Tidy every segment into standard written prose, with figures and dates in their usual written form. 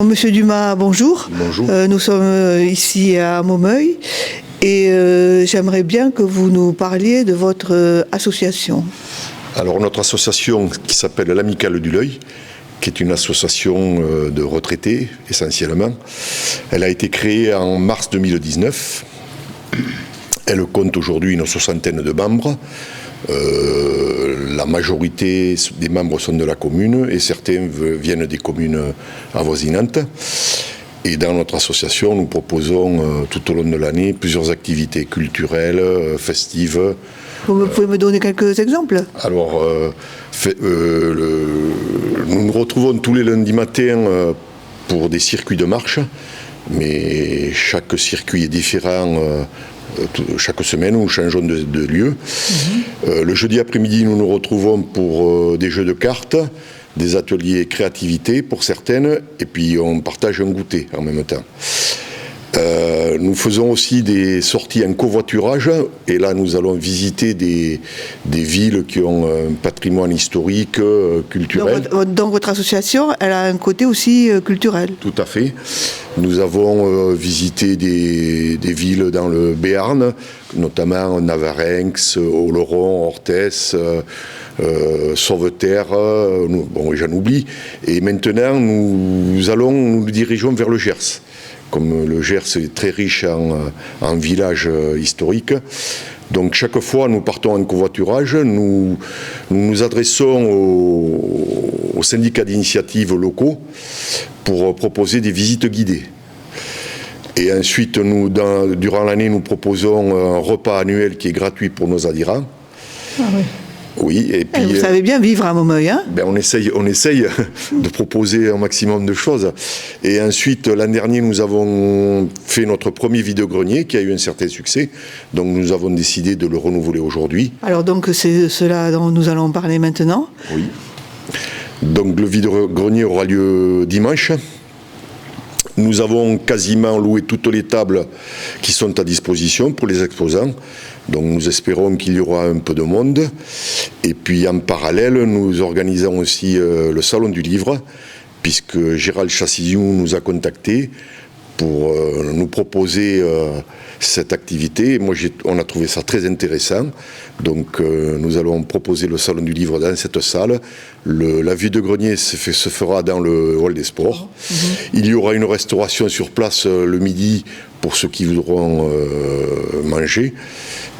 Monsieur Dumas, bonjour. Bonjour. Nous sommes ici à Maumeuil et j'aimerais bien que vous nous parliez de votre association. Alors notre association qui s'appelle l'Amicale du L'Œil, qui est une association de retraités essentiellement, elle a été créée en mars 2019. Elle compte aujourd'hui une soixantaine de membres. La majorité des membres sont de la commune et certains viennent des communes avoisinantes. Et dans notre association, nous proposons tout au long de l'année plusieurs activités culturelles, festives. Vous pouvez me donner quelques exemples? Alors, nous nous retrouvons tous les lundis matins pour des circuits de marche, mais chaque circuit est différent. Chaque semaine, nous changeons de lieu. Le jeudi après-midi, nous nous retrouvons pour des jeux de cartes, des ateliers créativité pour certaines, et puis on partage un goûter en même temps. Nous faisons aussi des sorties en covoiturage, et là nous allons visiter des villes qui ont un patrimoine historique, culturel. Donc votre association, elle a un côté aussi culturel? Tout à fait. Nous avons visité des villes dans le Béarn, notamment Navarinx, Oloron, Orthès, Sauveterre, bon j'en oublie. Et maintenant nous dirigeons vers le Gers. Comme le Gers est très riche en villages historiques. Donc chaque fois, nous partons en covoiturage, nous nous adressons aux syndicats d'initiative locaux pour proposer des visites guidées. Et ensuite, durant l'année, nous proposons un repas annuel qui est gratuit pour nos adhérents. Ah oui. Oui, et puis, vous savez bien vivre à Maumeuil, hein? On essaye de proposer un maximum de choses. Et ensuite, l'an dernier, nous avons fait notre premier vide-grenier qui a eu un certain succès. Donc nous avons décidé de le renouveler aujourd'hui. Alors donc c'est cela dont nous allons parler maintenant. Oui. Donc le vide-grenier aura lieu dimanche. Nous avons quasiment loué toutes les tables qui sont à disposition pour les exposants. Donc nous espérons qu'il y aura un peu de monde. Et puis en parallèle, nous organisons aussi le Salon du Livre, puisque Gérald Chassillou nous a contactés pour nous proposer cette activité. Moi, on a trouvé ça très intéressant. Donc nous allons proposer le Salon du Livre dans cette salle. La vide-grenier se fera dans le hall des sports. Il y aura une restauration sur place le midi pour ceux qui voudront manger.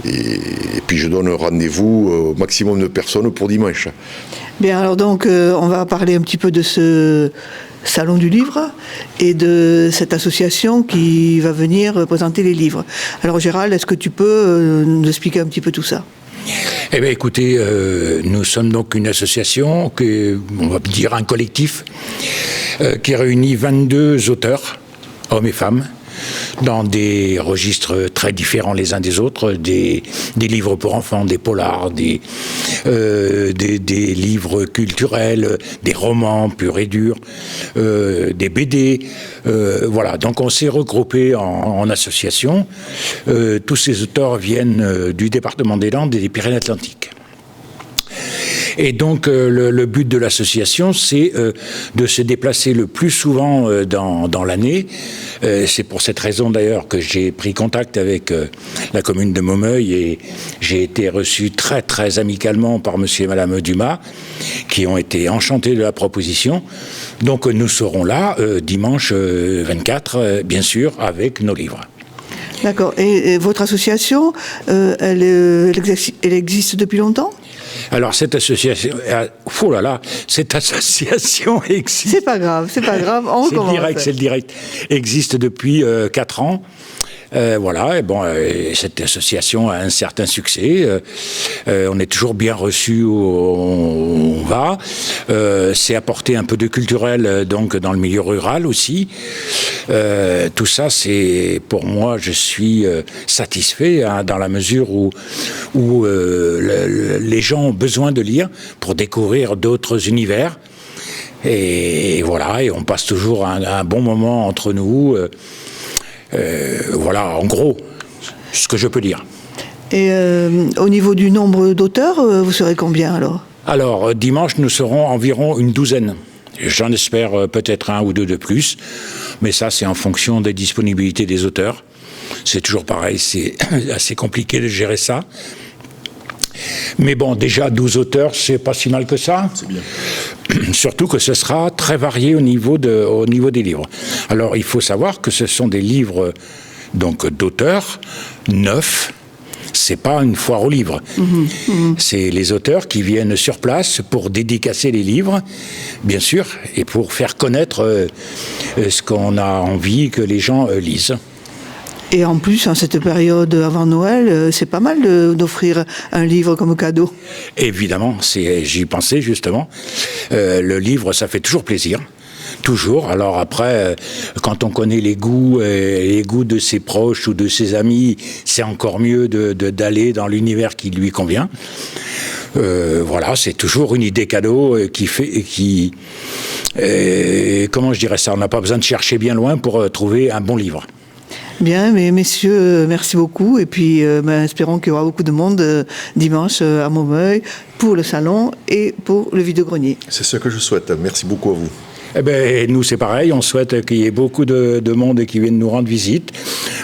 Et puis je donne rendez-vous au maximum de personnes pour dimanche. Bien, alors donc on va parler un petit peu de ce Salon du Livre et de cette association qui va venir présenter les livres. Alors Gérald, est-ce que tu peux nous expliquer un petit peu tout ça? Eh bien écoutez, nous sommes donc une association, on va dire un collectif, qui réunit 22 auteurs, hommes et femmes, dans des registres très différents les uns des autres, des livres pour enfants, des polars, des livres culturels, des romans purs et durs, des BD. Voilà, donc on s'est regroupés en association. Tous ces auteurs viennent du département des Landes et des Pyrénées-Atlantiques. Et donc le but de l'association, c'est de se déplacer le plus souvent dans l'année. C'est pour cette raison d'ailleurs que j'ai pris contact avec la commune de Maumeuil et j'ai été reçu très très amicalement par monsieur et madame Dumas, qui ont été enchantés de la proposition. Donc nous serons là dimanche 24, bien sûr, avec nos livres. D'accord. Et votre association, elle existe depuis longtemps? Alors cette association, cette association existe. C'est pas grave, on commence. C'est le direct. Existe depuis 4 ans. Voilà, et bon, cette association a un certain succès. On est toujours bien reçu où on va. C'est apporter un peu de culturel donc dans le milieu rural aussi. Tout ça, c'est pour moi, je suis satisfait dans la mesure où les gens ont besoin de lire pour découvrir d'autres univers. Et voilà, et on passe toujours un bon moment entre nous. Voilà, en gros, ce que je peux dire. Et au niveau du nombre d'auteurs, vous serez combien alors? Alors, dimanche, nous serons environ une douzaine. J'en espère peut-être 1 ou 2 de plus, mais ça c'est en fonction des disponibilités des auteurs. C'est toujours pareil, c'est assez compliqué de gérer ça. Mais bon, déjà 12 auteurs, c'est pas si mal que ça. C'est bien. Surtout que ce sera très varié au niveau des livres. Alors, il faut savoir que ce sont des livres donc d'auteurs neufs. C'est pas une foire aux livres. C'est les auteurs qui viennent sur place pour dédicacer les livres, bien sûr, et pour faire connaître ce qu'on a envie que les gens lisent. Et en plus, en cette période avant Noël, c'est pas mal d'offrir un livre comme cadeau. Évidemment, j'y pensais justement. Le livre, ça fait toujours plaisir. Toujours. Alors après, quand on connaît les goûts de ses proches ou de ses amis, c'est encore mieux d'aller dans l'univers qui lui convient. Voilà, c'est toujours une idée cadeau comment je dirais ça, on n'a pas besoin de chercher bien loin pour trouver un bon livre. Bien, mais messieurs, merci beaucoup. Et puis, espérons qu'il y aura beaucoup de monde dimanche à Maumeuil pour le salon et pour le vide-grenier. C'est ce que je souhaite. Merci beaucoup à vous. Eh ben, nous, c'est pareil. On souhaite qu'il y ait beaucoup de monde qui vienne nous rendre visite.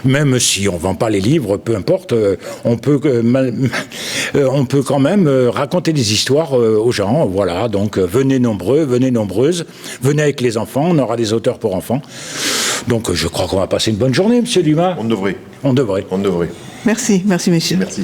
Même si on ne vend pas les livres, peu importe, on peut quand même raconter des histoires aux gens. Voilà, donc venez nombreux, venez nombreuses. Venez avec les enfants, on aura des auteurs pour enfants. Donc je crois qu'on va passer une bonne journée, monsieur Dumas. On devrait. On devrait. Merci messieurs. Merci.